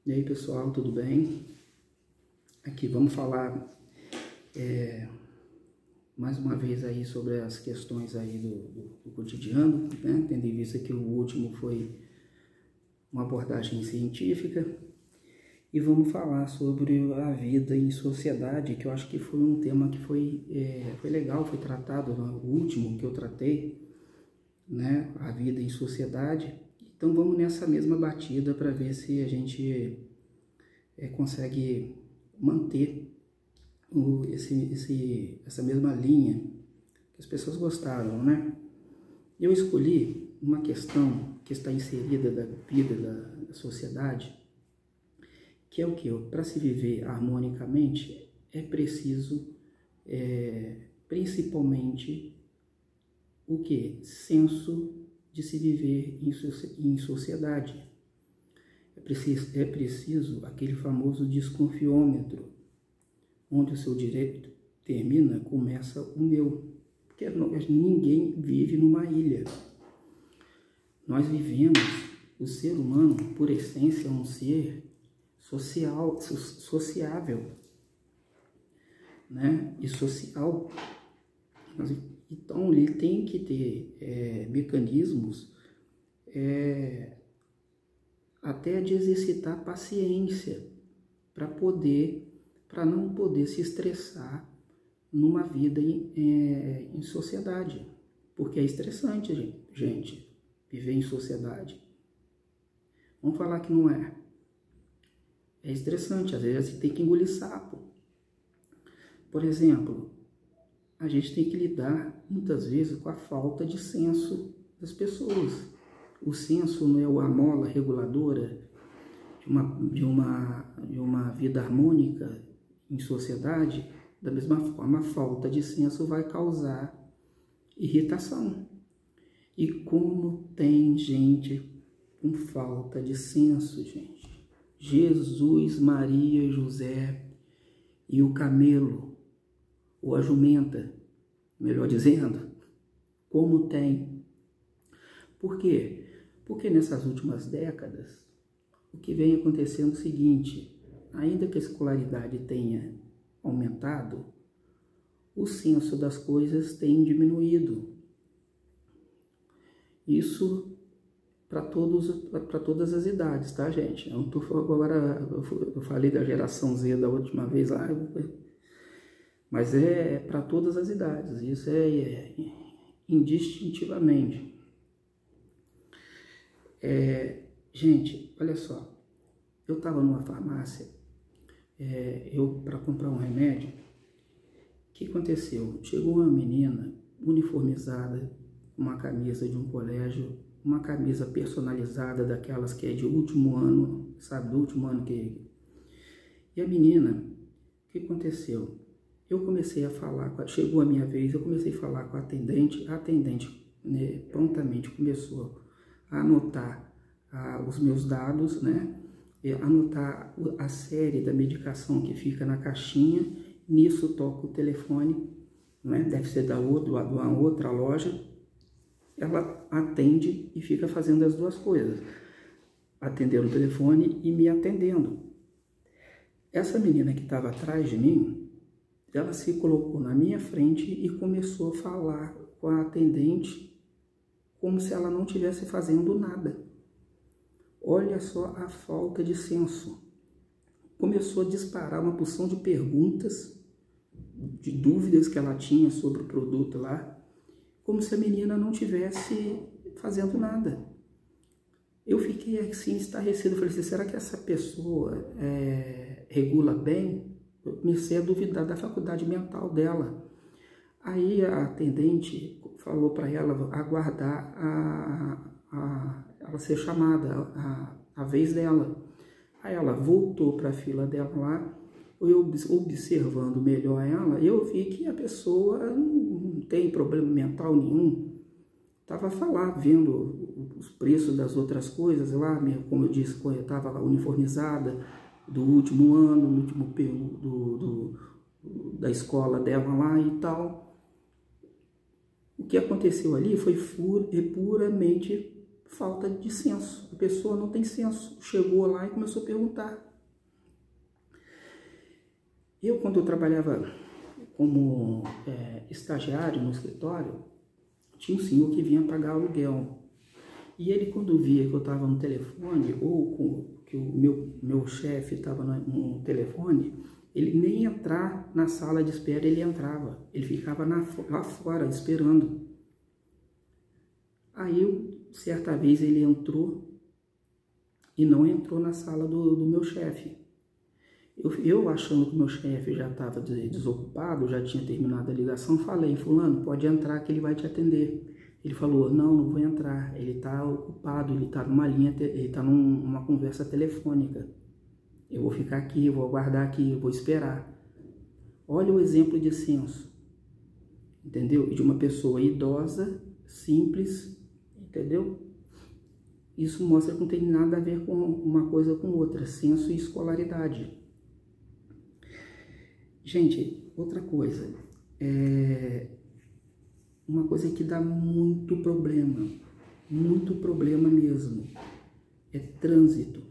E aí pessoal, tudo bem? Aqui vamos falar mais uma vez aí sobre as questões aí do cotidiano, né? Tendo em vista que o último foi uma abordagem científica, e vamos falar sobre a vida em sociedade, que eu acho que foi um tema que foi legal, foi tratado no último que eu tratei, né? A vida em sociedade. Então vamos nessa mesma batida para ver se a gente consegue manter essa mesma linha que as pessoas gostaram, né? Eu escolhi uma questão que está inserida da vida da sociedade, que é o que? Para se viver harmonicamente é preciso, principalmente, o que? Senso de se viver em sociedade. É preciso aquele famoso desconfiômetro, onde o seu direito termina, começa o meu. Porque ninguém vive numa ilha. Nós vivemos, o ser humano, por essência, é um ser sociável, né? E social. Então, ele tem que ter mecanismos até de exercitar paciência para não poder se estressar numa vida em sociedade, porque é estressante, gente, viver em sociedade. Vamos falar que não é. É estressante, às vezes você tem que engolir sapo. Por exemplo, a gente tem que lidar muitas vezes com a falta de senso das pessoas. O senso não é a mola reguladora de uma vida harmônica em sociedade. Da mesma forma, a falta de senso vai causar irritação. E como tem gente com falta de senso, gente? Jesus, Maria, José e o camelo, ou a jumenta, melhor dizendo, como tem. Por quê? Porque nessas últimas décadas, o que vem acontecendo é o seguinte: ainda que a escolaridade tenha aumentado, o senso das coisas tem diminuído. Isso para todas as idades, tá, gente? Eu não tô falando agora, eu falei da geração Z da última vez lá, mas é para todas as idades, isso é indistintivamente. Gente, olha só, eu estava numa farmácia, para comprar um remédio. O que aconteceu? Chegou uma menina uniformizada, uma camisa de um colégio, uma camisa personalizada, daquelas que é de último ano, sabe, do último ano que... E a menina, o que aconteceu? Eu comecei a falar, chegou a minha vez, eu comecei a falar com a atendente né, prontamente começou a anotar os meus dados, né, anotar a série da medicação que fica na caixinha. Nisso toca o telefone, né, deve ser de uma outra loja. Ela atende e fica fazendo as duas coisas, atendendo o telefone e me atendendo. Essa menina que estava atrás de mim, ela se colocou na minha frente e começou a falar com a atendente como se ela não estivesse fazendo nada. Olha só a falta de senso. Começou a disparar uma porção de perguntas, de dúvidas que ela tinha sobre o produto lá, como se a menina não estivesse fazendo nada. Eu fiquei assim, estarrecido. Falei assim, será que essa pessoa regula bem? Eu comecei a duvidar da faculdade mental dela. Aí a atendente falou para ela aguardar ela ser chamada, a vez dela. Aí ela voltou para a fila dela lá. Eu observando melhor ela, eu vi que a pessoa não tem problema mental nenhum. Estava vendo os preços das outras coisas lá, como eu disse, eu estava uniformizada do último ano, no último período da escola dela lá e tal. O que aconteceu ali foi puramente falta de senso. A pessoa não tem senso. Chegou lá e começou a perguntar. Eu, quando eu trabalhava como estagiário no escritório, tinha um senhor que vinha pagar aluguel. E ele, quando via que eu estava no telefone, ou que o meu chefe estava no telefone, ele nem ia entrar na sala de espera, ele entrava. Ele ficava lá fora, esperando. Aí, certa vez, ele entrou e não entrou na sala do meu chefe. Eu achando que o meu chefe já estava desocupado, já tinha terminado a ligação, falei: fulano, pode entrar que ele vai te atender. Ele falou: não vou entrar, ele está ocupado, ele está numa linha, ele está numa conversa telefônica. Eu vou ficar aqui, eu vou aguardar aqui, eu vou esperar. Olha o exemplo de senso, entendeu? De uma pessoa idosa, simples, entendeu? Isso mostra que não tem nada a ver com uma coisa com outra, senso e escolaridade. Gente, outra coisa, uma coisa que dá muito problema mesmo, é trânsito.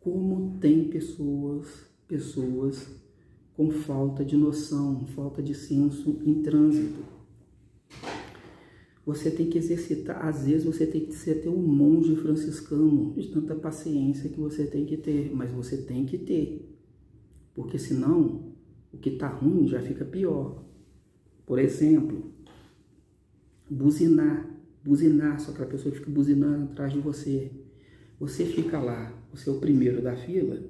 Como tem pessoas com falta de noção, falta de senso em trânsito. Você tem que exercitar, às vezes você tem que ser até um monge franciscano, de tanta paciência que você tem que ter, mas você tem que ter. Porque senão, o que está ruim já fica pior. Por exemplo, buzinar, só aquela pessoa que fica buzinando atrás de você. Você fica lá, você é o primeiro da fila,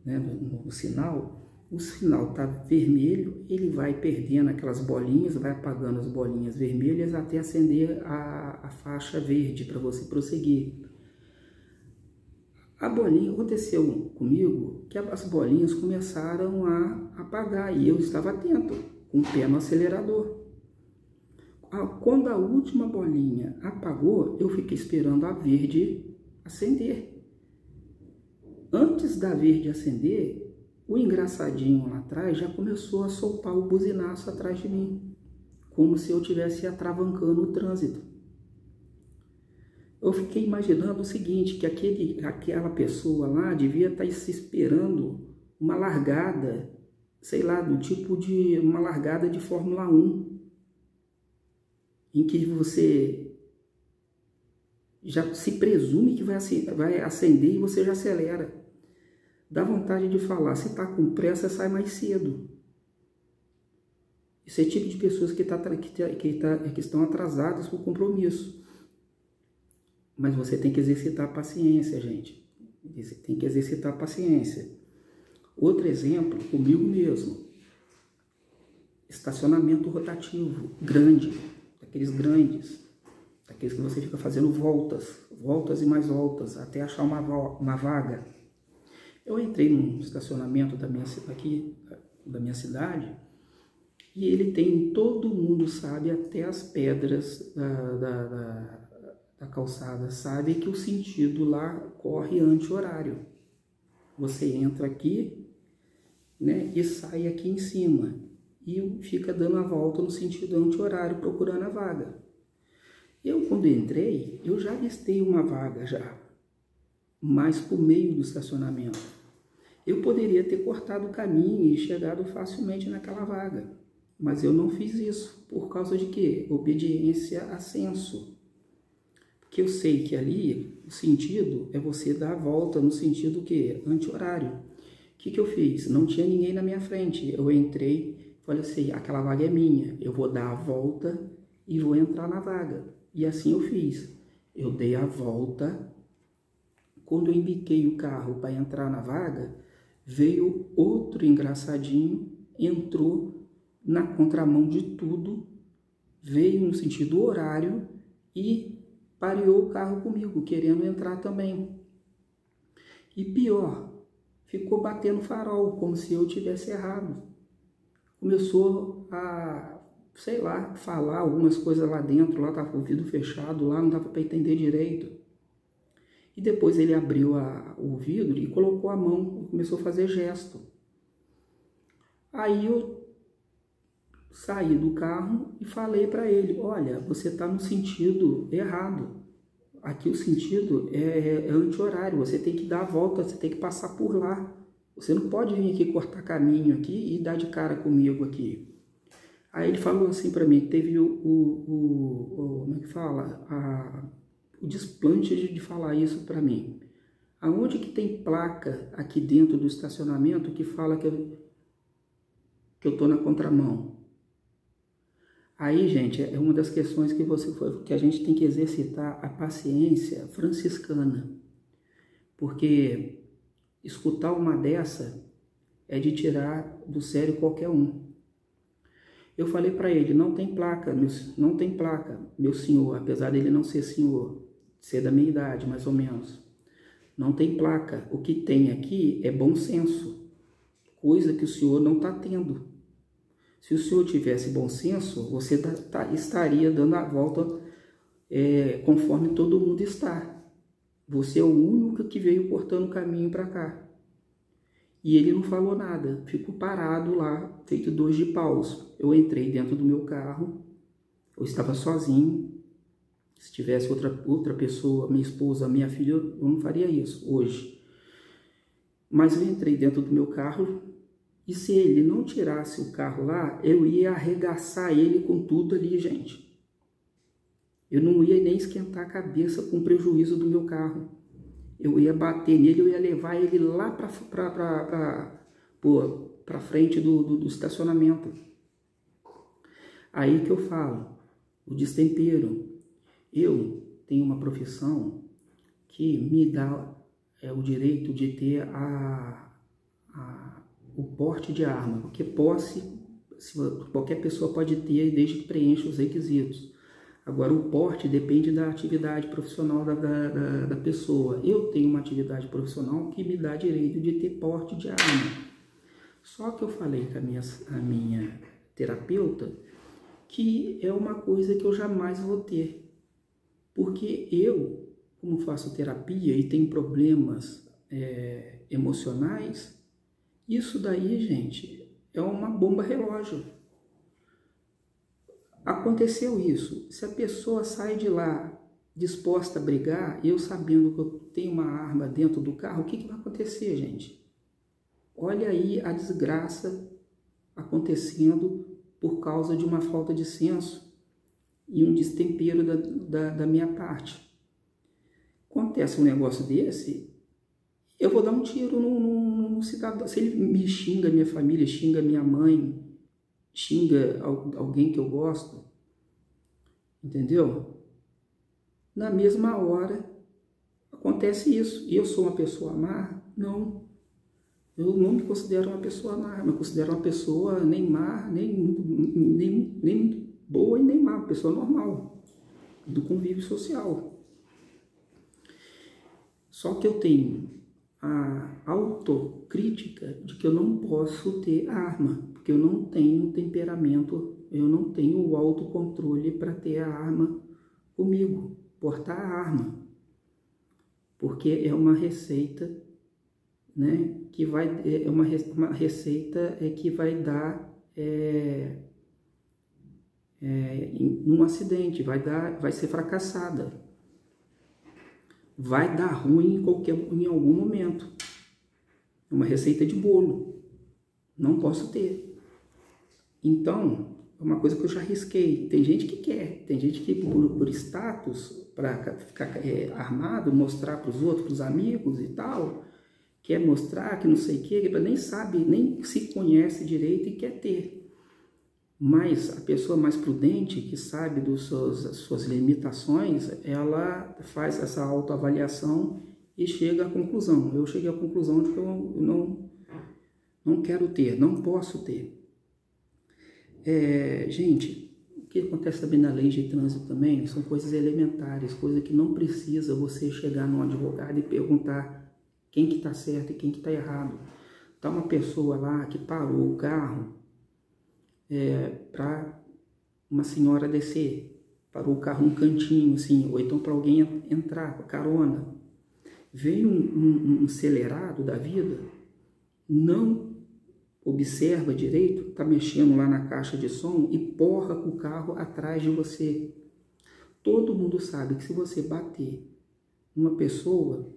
né, no sinal, o sinal está vermelho, ele vai perdendo aquelas bolinhas, vai apagando as bolinhas vermelhas até acender a faixa verde para você prosseguir. A bolinha, aconteceu comigo que as bolinhas começaram a apagar e eu estava atento, com o pé no acelerador. Quando a última bolinha apagou, eu fiquei esperando a verde acender. Antes da verde acender, o engraçadinho lá atrás já começou a soltar o buzinaço atrás de mim, como se eu estivesse atravancando o trânsito. Eu fiquei imaginando o seguinte, que aquela pessoa lá devia estar se esperando uma largada, sei lá, do tipo de uma largada de Fórmula 1, em que você já se presume que vai acender e você já acelera. Dá vontade de falar, se está com pressa, sai mais cedo. Esse é o tipo de pessoas que estão atrasadas por compromisso. Mas você tem que exercitar a paciência, gente. Você tem que exercitar a paciência. Outro exemplo, comigo mesmo. Estacionamento rotativo, grande. Daqueles grandes. Daqueles que você fica fazendo voltas e mais voltas, até achar uma vaga. Eu entrei num estacionamento da minha cidade, e ele tem, todo mundo sabe, até as pedras da calçada, sabe que o sentido lá corre anti-horário. Você entra aqui, né, e sai aqui em cima, e fica dando a volta no sentido anti-horário, procurando a vaga. Eu, quando entrei, eu já listei uma vaga já, mas por meio do estacionamento. Eu poderia ter cortado o caminho e chegado facilmente naquela vaga, mas eu não fiz isso. Por causa de quê? Obediência a senso. Porque eu sei que ali o sentido é você dar a volta no sentido que anti-horário. O que eu fiz? Não tinha ninguém na minha frente. Eu entrei, falei assim, aquela vaga é minha. Eu vou dar a volta e vou entrar na vaga. E assim eu fiz. Eu dei a volta. Quando eu embiquei o carro para entrar na vaga, veio outro engraçadinho, entrou na contramão de tudo, veio no sentido horário e pareou o carro comigo, querendo entrar também. E pior, ficou batendo farol, como se eu tivesse errado. Começou a, sei lá, falar algumas coisas lá dentro, lá estava o vidro fechado, lá não dava para entender direito. E depois ele abriu o vidro e colocou a mão e começou a fazer gesto. Aí eu saí do carro e falei para ele, olha, você está no sentido errado. Aqui o sentido é anti-horário, você tem que dar a volta, você tem que passar por lá. Você não pode vir aqui cortar caminho aqui e dar de cara comigo aqui. Aí ele falou assim para mim, teve como é que fala? O desplante de falar isso para mim. Aonde que tem placa aqui dentro do estacionamento que fala que eu tô na contramão? Aí, gente, é uma das questões que a gente tem que exercitar a paciência franciscana. Porque escutar uma dessa é de tirar do sério qualquer um. Eu falei para ele, não tem placa, meu senhor, apesar dele não ser senhor, ser da minha idade, mais ou menos. Não tem placa. O que tem aqui é bom senso, coisa que o senhor não está tendo. Se o senhor tivesse bom senso, você estaria dando a volta conforme todo mundo está. Você é o único que veio cortando o caminho para cá. E ele não falou nada, ficou parado lá, feito 2 de paus. Eu entrei dentro do meu carro, eu estava sozinho. Se tivesse outra pessoa, minha esposa, minha filha, eu não faria isso hoje. Mas eu entrei dentro do meu carro e se ele não tirasse o carro lá, eu ia arregaçar ele com tudo ali, gente. Eu não ia nem esquentar a cabeça com o prejuízo do meu carro. Eu ia bater nele, eu ia levar ele lá para frente do estacionamento. Aí que eu falo, o destempero. Eu tenho uma profissão que me dá o direito de ter o porte de arma, porque posse qualquer pessoa pode ter desde que preencha os requisitos. Agora, o porte depende da atividade profissional da pessoa. Eu tenho uma atividade profissional que me dá direito de ter porte de arma. Só que eu falei com a minha terapeuta que é uma coisa que eu jamais vou ter. Porque eu, como faço terapia e tenho problemas emocionais, isso daí, gente, é uma bomba relógio. Aconteceu isso. Se a pessoa sai de lá disposta a brigar, eu sabendo que eu tenho uma arma dentro do carro, o que vai acontecer, gente? Olha aí a desgraça acontecendo por causa de uma falta de senso e um destempero da minha parte. Acontece um negócio desse, eu vou dar um tiro no cidadão. Se ele me xinga, minha família, xinga minha mãe, xinga alguém que eu gosto, entendeu? Na mesma hora acontece isso. E eu sou uma pessoa má? Não. Eu não me considero uma pessoa má, eu me considero uma pessoa nem má, nem boa e nem má, uma pessoa normal, do convívio social. Só que eu tenho a autocrítica de que eu não posso ter arma, porque eu não tenho temperamento, eu não tenho o autocontrole para ter a arma comigo, portar a arma, porque é uma receita, né, que vai uma receita que vai dar num acidente, vai ser fracassada, vai dar ruim em algum momento. É uma receita de bolo, não posso ter. Então, é uma coisa que eu já risquei. Tem gente que quer, tem gente que por status, para ficar armado, mostrar para os outros, para os amigos e tal, quer mostrar que não sei o que, nem sabe, nem se conhece direito e quer ter. Mas a pessoa mais prudente, que sabe das suas limitações, ela faz essa autoavaliação e chega à conclusão. Eu cheguei à conclusão de que eu não quero ter, não posso ter. Gente, o que acontece também na lei de trânsito também são coisas elementares, coisas que não precisa você chegar num advogado e perguntar quem que está certo e quem que está errado. Tá uma pessoa lá que parou o carro para uma senhora descer, parou o carro num cantinho, assim, ou então para alguém entrar com a carona. Veio um acelerado da vida, não observa direito, está mexendo lá na caixa de som e porra com o carro atrás de você. Todo mundo sabe que se você bater uma pessoa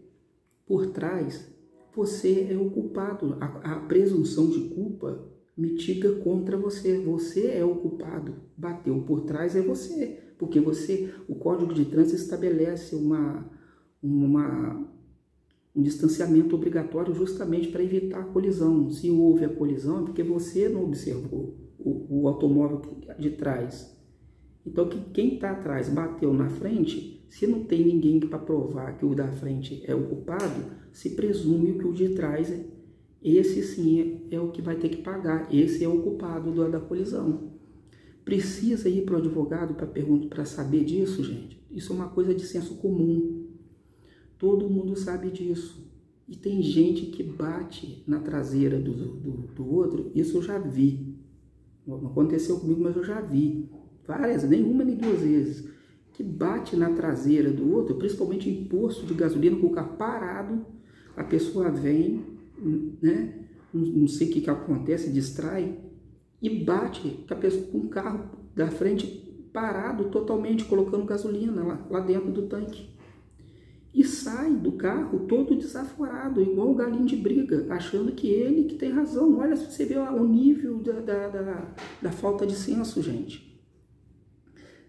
por trás, você é o culpado. A presunção de culpa mitiga contra você. Você é o culpado. Bateu por trás é você. Porque o Código de Trânsito estabelece um distanciamento obrigatório justamente para evitar a colisão. Se houve a colisão é porque você não observou o automóvel de trás. Então, quem está atrás bateu na frente, se não tem ninguém para provar que o da frente é o culpado, se presume que o de trás, esse sim é o que vai ter que pagar, esse é o culpado da colisão. Precisa ir para o advogado para saber disso, gente? Isso é uma coisa de senso comum. Todo mundo sabe disso. E tem gente que bate na traseira do outro, isso eu já vi. Não aconteceu comigo, mas eu já vi. Várias, nem uma nem duas vezes. Que bate na traseira do outro, principalmente em posto de gasolina, com o carro parado, a pessoa vem, né? Não sei o que acontece, distrai, e bate com o carro da frente parado totalmente, colocando gasolina lá dentro do tanque. E sai do carro todo desaforado, igual um galinho de briga, achando que ele que tem razão. Olha, você vê o nível da falta de senso, gente.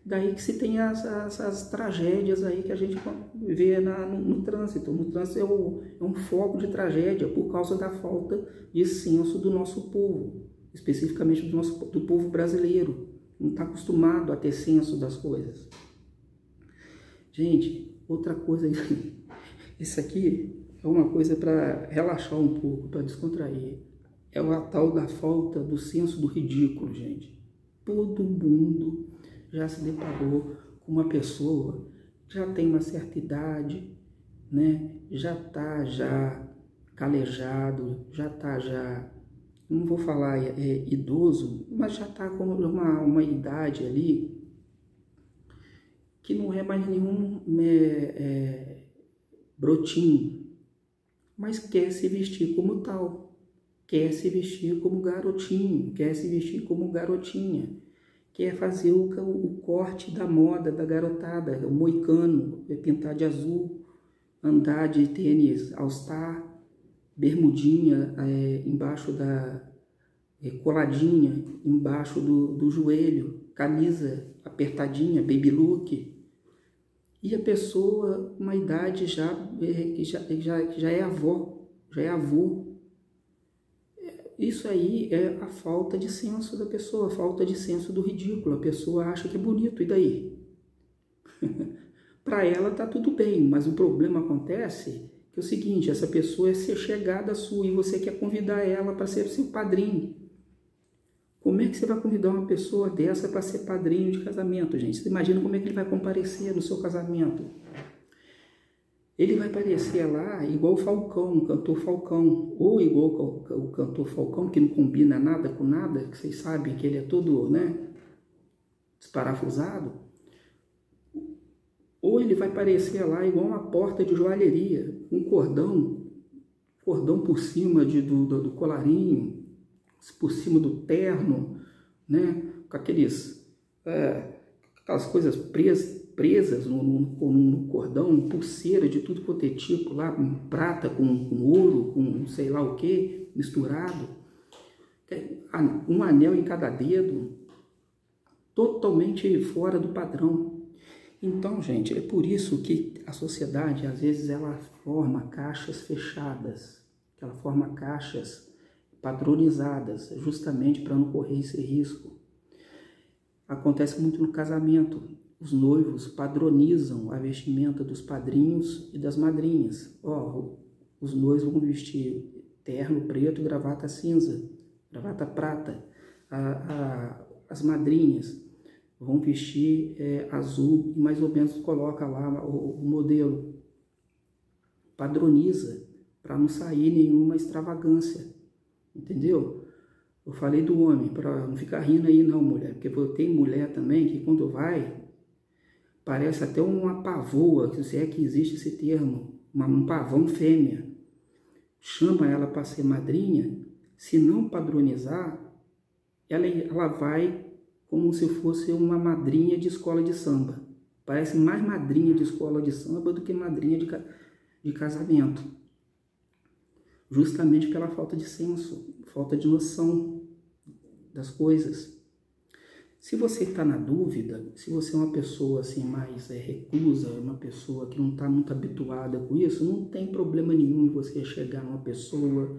Daí que se tem as tragédias aí que a gente vê no trânsito. No trânsito é um foco de tragédia por causa da falta de senso do nosso povo, especificamente do povo brasileiro. Não está acostumado a ter senso das coisas. Gente, outra coisa, isso aqui é uma coisa para relaxar um pouco, para descontrair. É a tal da falta do senso do ridículo, gente. Todo mundo já se deparou com uma pessoa que já tem uma certa idade, né? Já está calejado, já está não vou falar idoso, mas já está com uma idade ali que não é mais nenhum brotinho, mas quer se vestir como tal, quer se vestir como garotinho, quer se vestir como garotinha, quer fazer o corte da moda da garotada, o moicano, pintar de azul, andar de tênis All-Star, bermudinha embaixo coladinha embaixo do joelho, camisa apertadinha, baby look. E a pessoa, uma idade que já é avó, já é avô. Isso aí é a falta de senso da pessoa, a falta de senso do ridículo. A pessoa acha que é bonito, e daí? Para ela tá tudo bem, mas o problema acontece que é o seguinte, essa pessoa é ser chegada sua e você quer convidar ela para ser seu padrinho. Como é que você vai convidar uma pessoa dessa para ser padrinho de casamento, gente? Você imagina como é que ele vai comparecer no seu casamento? Ele vai aparecer lá igual o Falcão, o cantor Falcão, ou igual o cantor Falcão, que não combina nada com nada, que vocês sabem que ele é todo, né, desparafusado. Ou ele vai aparecer lá igual uma porta de joalheria, um cordão por cima do colarinho, por cima do terno, né, com aquelas coisas presas no cordão, pulseira de tudo quanto é tipo lá, com prata, com ouro, com sei lá o que, misturado, um anel em cada dedo, totalmente fora do padrão. Então, gente, é por isso que a sociedade, às vezes, ela forma caixas fechadas, ela forma caixas padronizadas, justamente para não correr esse risco. Acontece muito no casamento. Os noivos padronizam a vestimenta dos padrinhos e das madrinhas. Os noivos vão vestir terno preto e gravata cinza, gravata prata. As madrinhas vão vestir azul e mais ou menos coloca lá o modelo. Padroniza para não sair nenhuma extravagância. Entendeu? Eu falei do homem, para não ficar rindo aí não, mulher, porque tem mulher também que quando vai, parece até uma pavoa, se é que existe esse termo, um pavão fêmea. Chama ela para ser madrinha, Se não padronizar, ela vai como se fosse uma madrinha de escola de samba. Parece mais madrinha de escola de samba do que madrinha de casamento. Justamente pela falta de senso, falta de noção das coisas. Se você está na dúvida, se você é uma pessoa assim mais reclusa, uma pessoa que não está muito habituada com isso, não tem problema nenhum em você chegar numa pessoa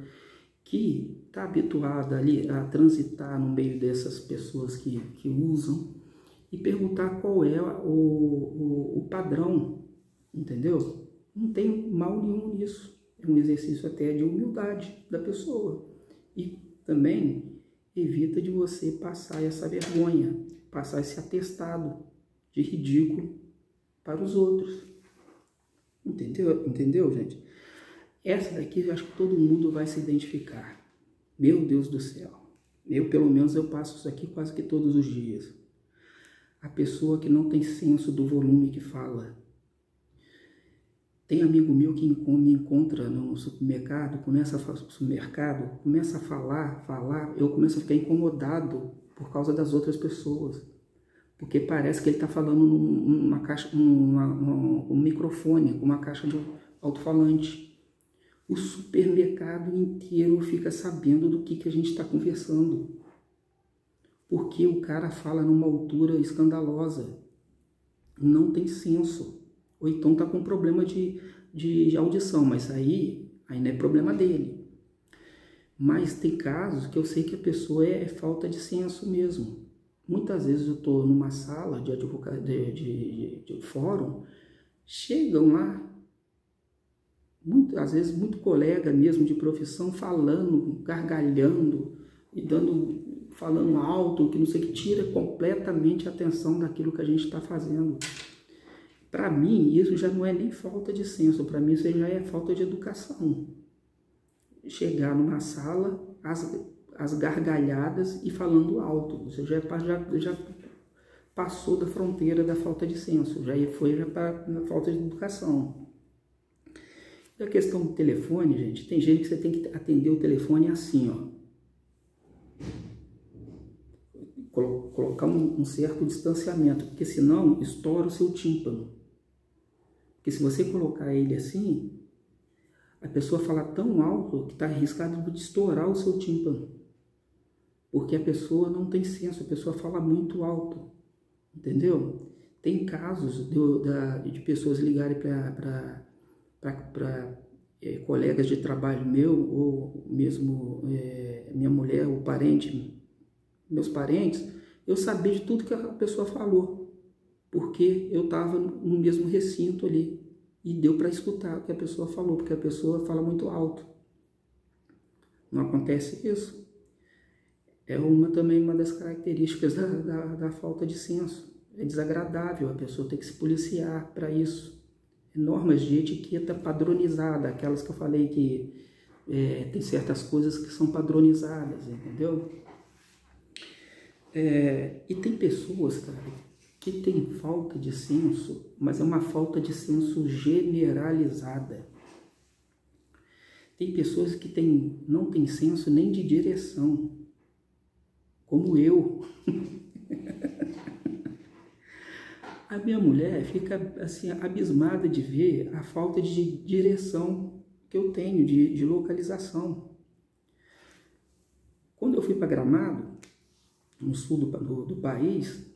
que está habituada ali a transitar no meio dessas pessoas que usam e perguntar qual é o padrão, entendeu? Não tem mal nenhum nisso. É um exercício até de humildade da pessoa. E também evita de você passar essa vergonha, passar esse atestado de ridículo para os outros. Entendeu, gente? Essa daqui eu acho que todo mundo vai se identificar. Meu Deus do céu. Pelo menos, eu passo isso aqui quase que todos os dias. A pessoa que não tem senso do volume que fala. Tem amigo meu que me encontra no supermercado, começa a falar, eu começo a ficar incomodado por causa das outras pessoas. Porque parece que ele está falando numa caixa, um microfone, uma caixa de alto-falante. O supermercado inteiro fica sabendo do que a gente está conversando. Porque o cara fala numa altura escandalosa. Não tem senso. Ou então está com problema de audição, mas aí não é problema dele. Mas tem casos que eu sei que a pessoa é falta de senso mesmo. Muitas vezes eu estou numa sala de fórum, chegam lá, às vezes muito colega mesmo de profissão, falando, gargalhando e falando alto, que não sei o que, tira completamente a atenção daquilo que a gente está fazendo. Para mim, isso já não é nem falta de senso, para mim isso já é falta de educação. Chegar numa sala, as gargalhadas e falando alto, você já passou da fronteira da falta de senso, já para a falta de educação. E a questão do telefone, gente, tem gente que você tem que atender o telefone assim, ó. Colocar um certo distanciamento, porque senão estoura o seu tímpano. Porque se você colocar ele assim, a pessoa fala tão alto que está arriscado de estourar o seu tímpano. Porque a pessoa não tem senso, a pessoa fala muito alto, entendeu? Tem casos de pessoas ligarem para colegas de trabalho meu, ou mesmo minha mulher, ou meus parentes, eu sabia de tudo que a pessoa falou, porque eu estava no mesmo recinto ali, e deu para escutar o que a pessoa falou, porque a pessoa fala muito alto. Não acontece isso? É também uma das características da falta de senso. É desagradável, a pessoa tem que se policiar para isso. Normas de etiqueta padronizada, aquelas que eu falei que tem certas coisas que são padronizadas, entendeu? E tem pessoas, cara, que tem falta de senso, mas é uma falta de senso generalizada. Tem pessoas que não têm senso nem de direção, como eu. A minha mulher fica assim, abismada de ver a falta de direção que eu tenho, de localização. Quando eu fui para Gramado, no sul do país,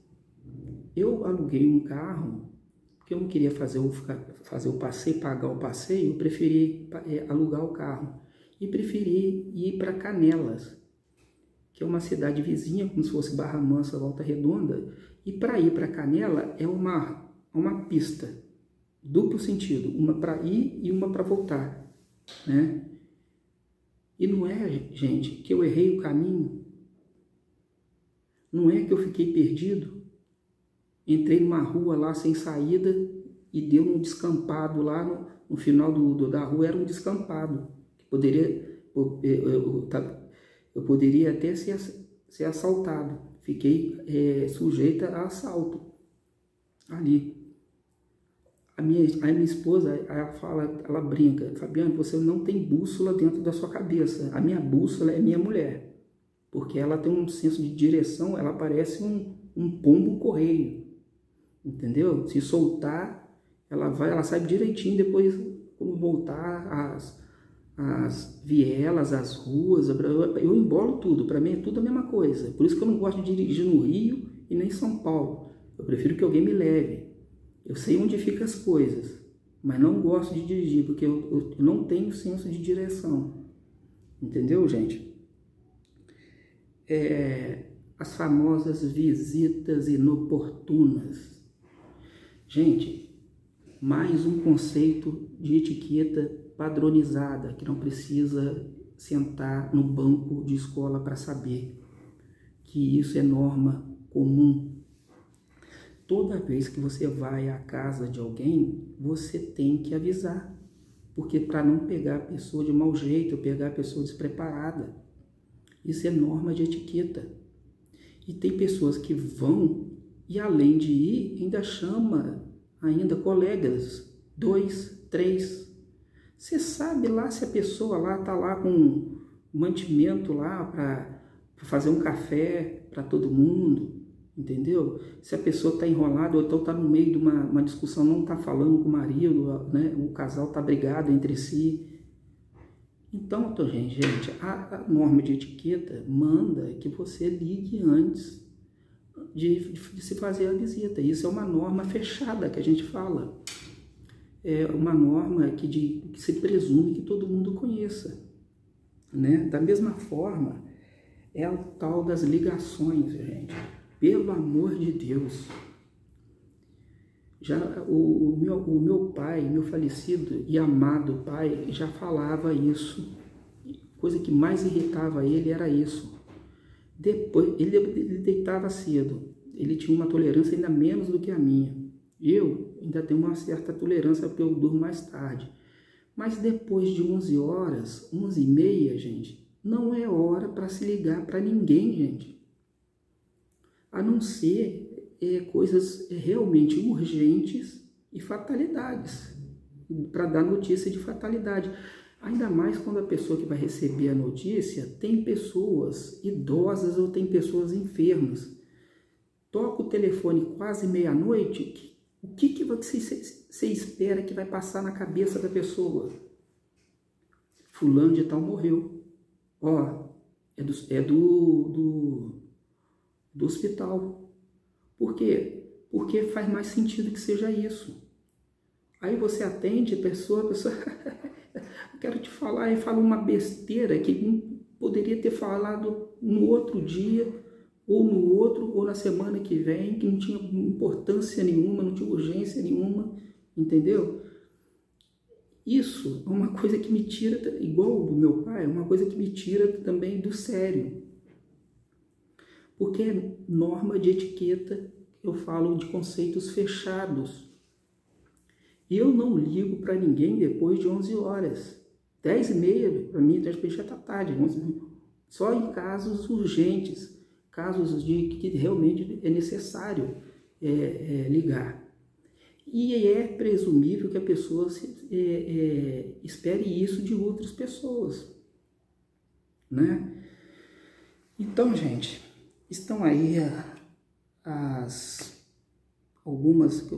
eu aluguei um carro, porque eu não queria fazer o passeio, pagar o passeio, eu preferi alugar o carro. E preferi ir para Canelas, que é uma cidade vizinha, como se fosse Barra Mansa, Volta Redonda. E para ir para Canela é uma pista, duplo sentido, uma para ir e uma para voltar, né? E não é, gente, que eu errei o caminho, não é que eu fiquei perdido, entrei numa rua lá sem saída e deu um descampado lá no final da rua, era um descampado, que eu poderia até ser assaltado, fiquei sujeita a assalto ali. A minha esposa, ela fala, ela brinca, Fabiano, você não tem bússola dentro da sua cabeça. A minha bússola é minha mulher, porque ela tem um senso de direção, ela parece um pombo correio, entendeu? Se soltar, ela sabe direitinho depois como voltar as vielas, as ruas. Eu embolo tudo, para mim é tudo a mesma coisa. Por isso que eu não gosto de dirigir no Rio e nem em São Paulo. Eu prefiro que alguém me leve. Eu sei onde ficam as coisas, mas não gosto de dirigir, porque eu não tenho senso de direção. Entendeu, gente? As famosas visitas inoportunas. Gente, mais um conceito de etiqueta padronizada, que não precisa sentar no banco de escola para saber que isso é norma comum. Toda vez que você vai à casa de alguém, você tem que avisar, porque para não pegar a pessoa de mau jeito, pegar a pessoa despreparada. Isso é norma de etiqueta. E tem pessoas que vão e, além de ir, ainda chama ainda colegas, 2, 3. Você sabe lá se a pessoa lá está lá com mantimento lá para fazer um café para todo mundo, entendeu? Se a pessoa está enrolada ou então está no meio de uma discussão, não está falando com o marido, né? O casal está brigado entre si. Então, gente, a norma de etiqueta manda que você ligue antes de se fazer a visita. Isso é uma norma fechada que a gente fala. É uma norma que se presume que todo mundo conheça, né? Da mesma forma, é o tal das ligações, gente. Pelo amor de Deus. Já o meu pai, meu falecido e amado pai, já falava isso. Coisa que mais irritava ele era isso. Depois, ele deitava cedo. Ele tinha uma tolerância ainda menos do que a minha. Eu ainda tenho uma certa tolerância porque eu durmo mais tarde. Mas depois de 11 horas, 11h30, gente, não é hora para se ligar para ninguém, gente. A não ser coisas realmente urgentes e fatalidades, para dar notícia de fatalidade. Ainda mais quando a pessoa que vai receber a notícia tem pessoas idosas ou tem pessoas enfermas. Toca o telefone quase meia-noite, o que você espera que vai passar na cabeça da pessoa? Fulano de tal morreu. Ó, é do hospital. Por quê? Porque faz mais sentido que seja isso. Aí você atende a pessoa eu quero te falar, e fala uma besteira que poderia ter falado no outro dia, ou no outro, ou na semana que vem, que não tinha importância nenhuma, não tinha urgência nenhuma, entendeu? Isso é uma coisa que me tira, igual do meu pai, é uma coisa que me tira também do sério. Porque é norma de etiqueta, eu falo de conceitos fechados. Eu não ligo para ninguém depois de 11 horas. 10h30, para mim, já está tarde. Só em casos urgentes, casos de que realmente é necessário ligar. E é presumível que a pessoa espere isso de outras pessoas, né? Então, gente, estão aí algumas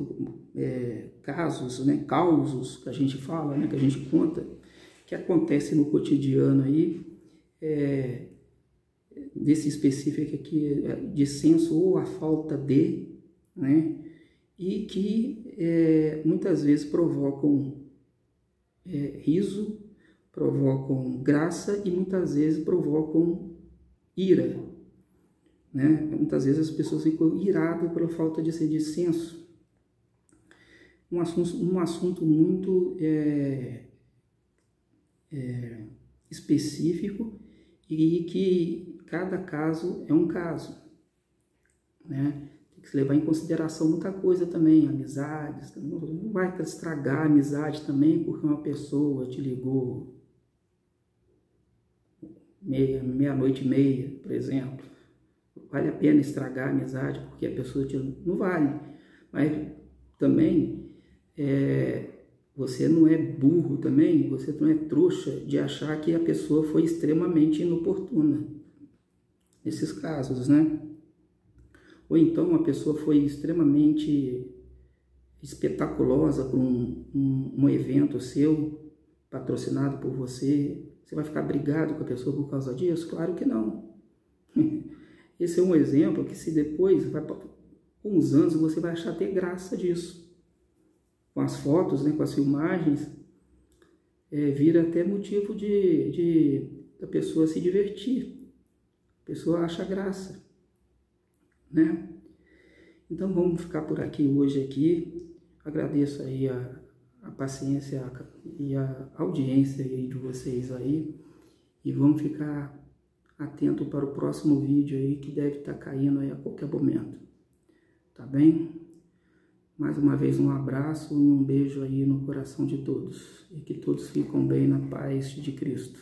casos, né, causos que a gente fala, né, que a gente conta, que acontece no cotidiano aí, desse específico aqui, de senso ou a falta de, né, e que muitas vezes provocam riso, provocam graça e muitas vezes provocam ira, né? Muitas vezes as pessoas ficam iradas pela falta de senso. Um assunto muito específico e que cada caso é um caso, né? Tem que se levar em consideração muita coisa também, amizades. Não vai estragar a amizade também porque uma pessoa te ligou meia-noite e meia, por exemplo. Vale a pena estragar a amizade porque a pessoa não vale. Mas também você não é burro também, você não é trouxa de achar que a pessoa foi extremamente inoportuna, nesses casos, né? Ou então a pessoa foi extremamente espetaculosa por um evento seu, patrocinado por você. Você vai ficar brigado com a pessoa por causa disso? Claro que não. Esse é um exemplo que, se depois, com uns anos, você vai achar até graça disso. Com as fotos, né, com as filmagens, vira até motivo da pessoa se divertir. A pessoa acha graça, né? Então vamos ficar por aqui hoje aqui. Agradeço aí a paciência e a audiência aí de vocês aí. E vamos ficar atento para o próximo vídeo aí, que deve estar caindo aí a qualquer momento. Tá bem? Mais uma vez um abraço e um beijo aí no coração de todos. E que todos fiquem bem na paz de Cristo.